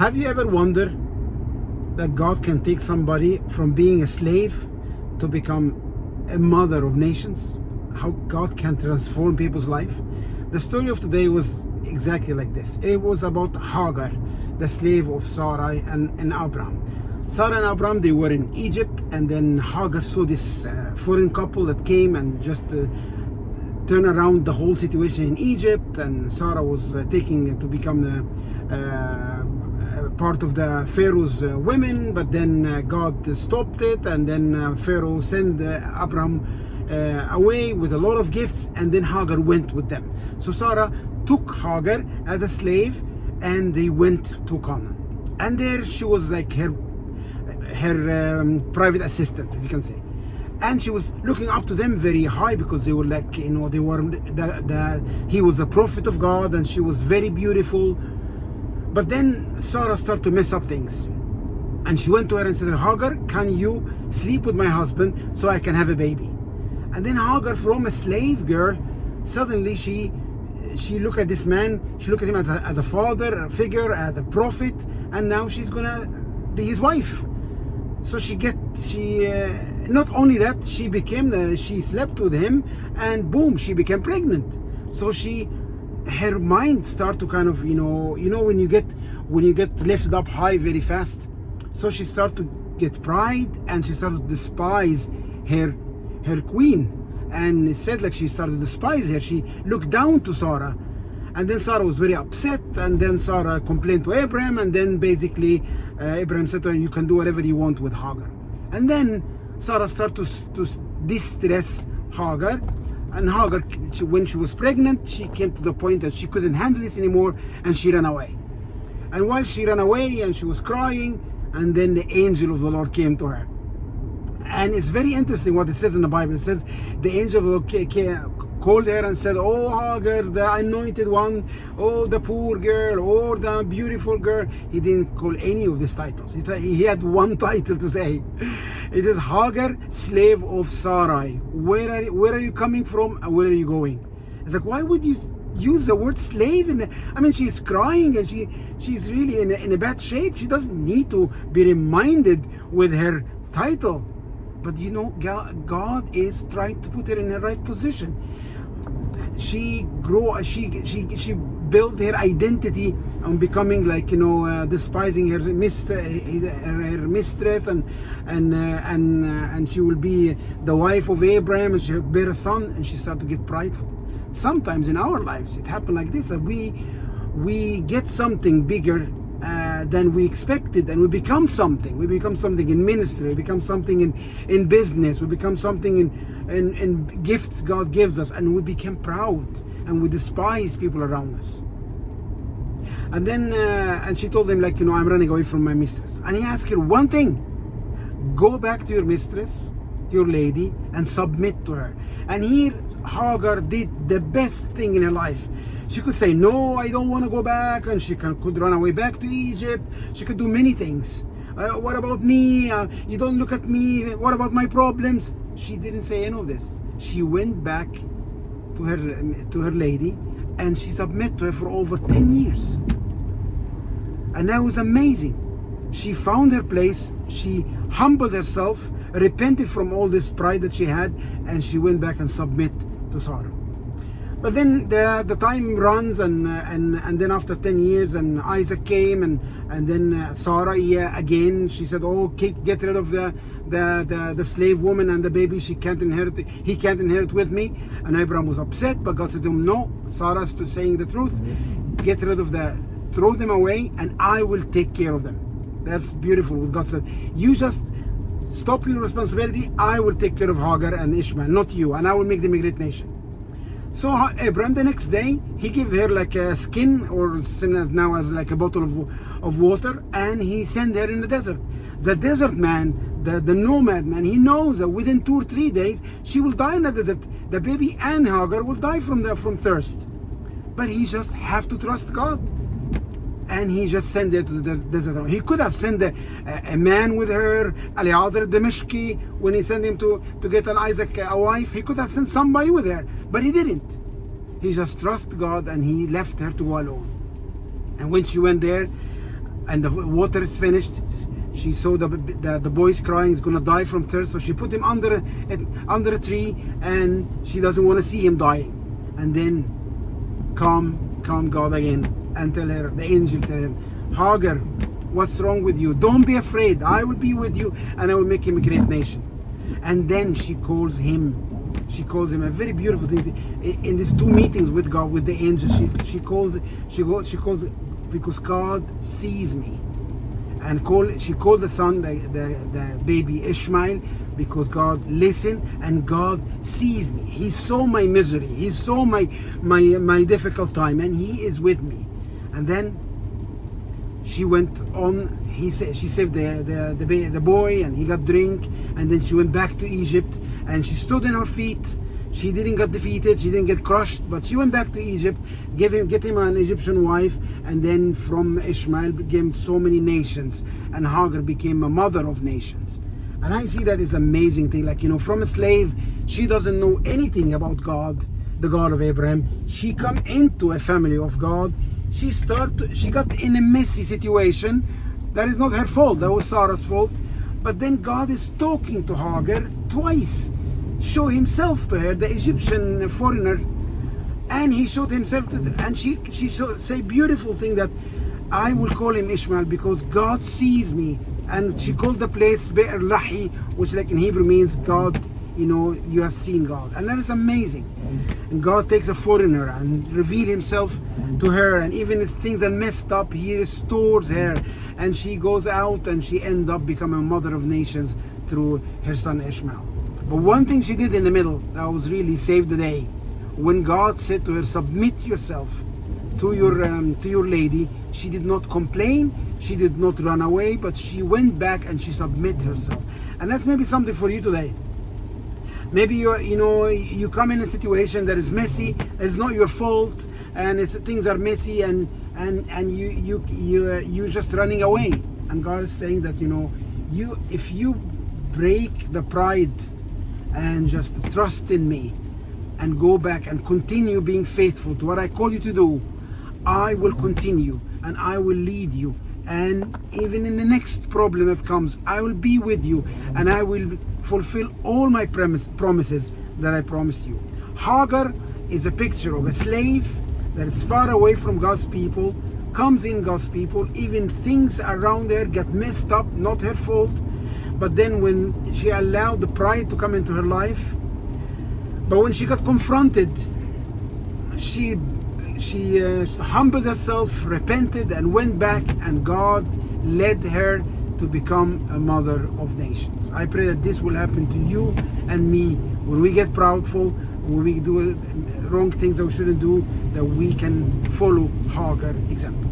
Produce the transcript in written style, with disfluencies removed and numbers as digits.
Have you ever wondered that God can take somebody from being a slave to become a mother of nations? How God can transform people's life? The story of today was exactly like this. It was about Hagar, the slave of Sarai and Abraham. Sarah and Abraham, they were in Egypt, and then Hagar saw this foreign couple that came and just turned around the whole situation in Egypt, and Sarah was taking to become part of the Pharaoh's women, but then God stopped it, and then Pharaoh sent Abraham away with a lot of gifts, and then Hagar went with them. So Sarah took Hagar as a slave, and they went to Canaan, and there she was like her private assistant, if you can say, and she was looking up to them very high, because they were like, you know, they were he was a prophet of God, and she was very beautiful. But then Sarah started to mess up things, and she went to her and said, Hagar, can you sleep with my husband so I can have a baby? And then Hagar, from a slave girl, suddenly she looked at this man, she looked at him as a father, a figure, as a prophet, and now she's gonna be his wife. So not only that, she slept with him, and boom, she became pregnant. So her mind start to kind of, you know when you get lifted up high very fast. So she started to get pride, and she started to despise her queen, and it said like she started to despise her. She looked down to Sarah, and then Sarah was very upset, and then Sarah complained to Abraham, and then basically Abraham said to her, you can do whatever you want with Hagar. And then Sarah started to distress Hagar. And Hagar, when she was pregnant, she came to the point that she couldn't handle this anymore, and she ran away. And while she ran away and she was crying, and then the angel of the Lord came to her. And it's very interesting what it says in the Bible. It says the angel of the Lord called her and said, oh Hagar, the anointed one, oh the poor girl, or the beautiful girl. He didn't call any of these titles. He had one title to say. It says, Hagar, slave of Sarai. Where are you coming from, and where are you going? It's like, why would you use the word slave? She's crying, and she's really in a bad shape. She doesn't need to be reminded with her title. But you know, God is trying to put her in the right position. She built her identity on becoming like, despising her mistress, and she will be the wife of Abraham, and she'll bear a son, and she started to get prideful. Sometimes in our lives it happened like this, that we get something bigger than we expected, and we become something. We become something in ministry, we become something in business, we become something in gifts God gives us, and we become proud, and we despise people around us. And then and she told him, like, I'm running away from my mistress. And he asked her one thing: go back to your mistress, to your lady, and submit to her. And here Hagar did the best thing in her life. She could say, no, I don't want to go back, and she could run away back to Egypt. She could do many things. What about me? You don't look at me. What about my problems? She didn't say any of this. She went back to her lady, and she submitted to her for over 10 years. And that was amazing. She found her place. She humbled herself, repented from all this pride that she had, and she went back and submitted to Sarah. But then the time runs, and then after 10 years, and Isaac came, and then Sarah again, she said, oh, get rid of the slave woman and the baby. He can't inherit with me. And Abraham was upset, but God said to him, no, Sarah's saying the truth. Get rid of throw them away, and I will take care of them. That's beautiful what God said. You just stop your responsibility. I will take care of Hagar and Ishmael, not you, and I will make them a great nation. So Abraham, the next day, he gave her like a skin, or same as now as like a bottle of water, and he sent her in the desert. The desert man, the nomad man, he knows that within 2 or 3 days she will die in the desert. The baby and Hagar will die from thirst. But he just have to trust God. And he just sent her to the desert. He could have sent a man with her, Eliezer Damashki, when he sent him to get an Isaac a wife. He could have sent somebody with her, but he didn't. He just trusted God, and he left her to go alone. And when she went there, and the water is finished. She saw the boy's crying, he's gonna die from thirst, so she put him under a tree, and she doesn't want to see him dying. And then calm God again, and the angel tell her, Hagar, what's wrong with you? Don't be afraid. I will be with you, and I will make him a great nation. And then she calls him a very beautiful thing in these 2 meetings with God, with the angel. She calls because God sees me. And she called the son, the baby Ishmael, because God listened and God sees me. He saw my misery. He saw my difficult time, and He is with me. And then she went on. She saved the boy, and he got drink. And then she went back to Egypt, and she stood on her feet. She didn't get defeated, she didn't get crushed, but she went back to Egypt, get him an Egyptian wife, and then from Ishmael became so many nations, and Hagar became a mother of nations. And I see that is amazing thing. Like, from a slave, she doesn't know anything about God, the God of Abraham. She come into a family of God. She got in a messy situation. That is not her fault, that was Sarah's fault. But then God is talking to Hagar twice. Show himself to her, the Egyptian foreigner, and he showed himself to her, and she say beautiful thing that I will call him Ishmael because God sees me. And she called the place Be'er Lahi, which like in Hebrew means God, you have seen God. And that is amazing. And God takes a foreigner and reveal himself to her, and even if things are messed up, He restores her, and she goes out and she ends up becoming a mother of nations through her son Ishmael. But one thing she did in the middle that was really saved the day, when God said to her, submit yourself to your lady, she did not complain, she did not run away, but she went back and she submit herself. And that's maybe something for you today. Maybe you come in a situation that is messy, it's not your fault, and things are messy, and you're just running away. And God is saying that if you break the pride and just trust in me and go back and continue being faithful to what I call you to do, I will continue and I will lead you. And even in the next problem that comes, I will be with you, and I will fulfill all my promises that I promised you. Hagar is a picture of a slave that is far away from God's people, comes in God's people, even things around her get messed up, not her fault. But then when she allowed the pride to come into her life, but when she got confronted, she humbled herself, repented, and went back, and God led her to become a mother of nations. I pray that this will happen to you and me when we get proudful, when we do wrong things that we shouldn't do, that we can follow Hagar example.